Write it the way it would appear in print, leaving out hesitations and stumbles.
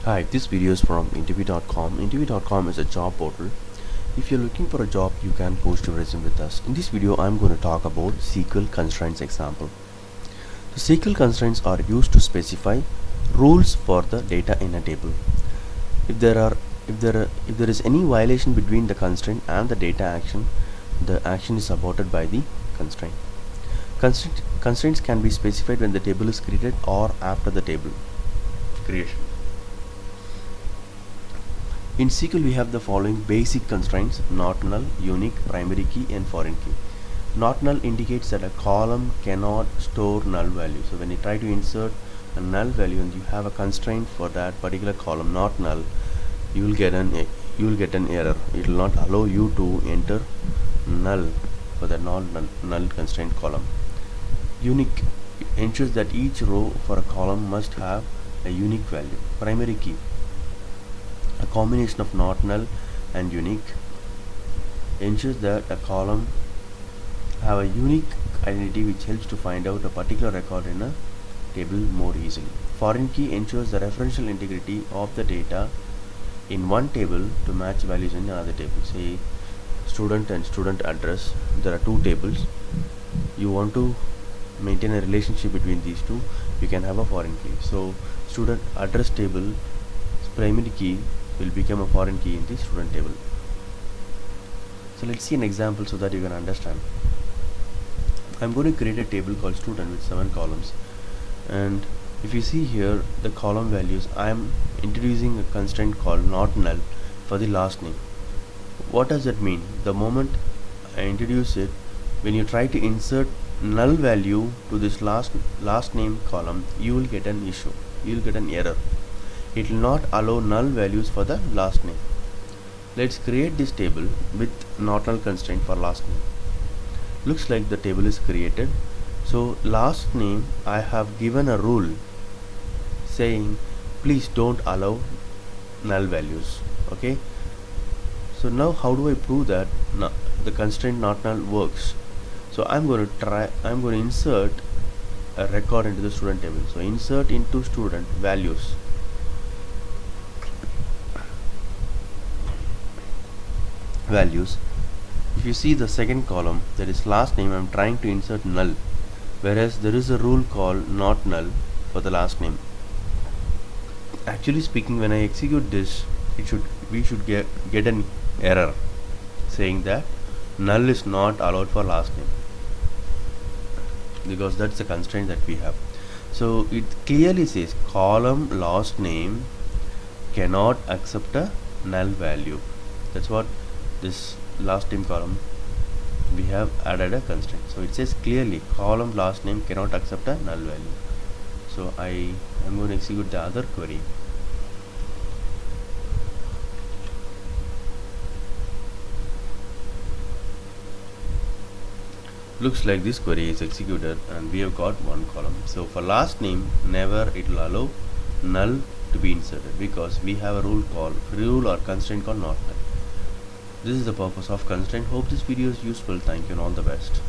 Hi, this video is from interview.com. Interview.com is a job portal. If you're looking for a job, you can post your resume with us. In this video, I'm going to talk about SQL constraints example. The SQL constraints are used to specify rules for the data in a table. If there is any violation between the constraint and the data action, the action is aborted by the constraint. Constraints can be specified when the table is created or after the table creation. In SQL, we have the following basic constraints: not null, unique, primary key, and foreign key. Not null indicates that a column cannot store null value. So when you try to insert a null value and you have a constraint for that particular column not null, you will get an error. It will not allow you to enter null for the null constraint column. Unique ensures that each row for a column must have a unique value. Primary key, a combination of not null and unique, ensures that a column have a unique identity which helps to find out a particular record in a table more easily. Foreign key ensures the referential integrity of the data in one table to match values in another table. Say student and student address, there are two tables. You want to maintain a relationship between these two, you can have a foreign key. So student address table primary key will become a foreign key in the student table. So let's see an example so that you can understand. I'm going to create a table called student with 7 columns, and if you see here the column values, I'm introducing a constraint called not null for the last name. What does that mean? The moment I introduce it, when you try to insert null value to this last name column, you will get an issue, you will get an error. It will not allow null values for the last name. Let's create this table with not null constraint for last name. Looks like the table is created. So last name, I have given a rule saying please don't allow null values. Okay, so now how do I prove that the constraint not null works? So I'm going to insert a record into the student table. So insert into student values. If you see the second column, that is last name, I'm trying to insert null, whereas there is a rule called not null for the last name. Actually speaking, when I execute this, we should get an error saying that null is not allowed for last name, because that's the constraint that we have. So it clearly says column last name cannot accept a null value. That's what this last name column, we have added a constraint. So it says clearly column last name cannot accept a null value. So I am going to execute the other query. Looks like this query is executed and we have got one column. So for last name, never it will allow null to be inserted, because we have a rule or constraint called not null. This is the purpose of constraint. Hope this video is useful. Thank you and all the best.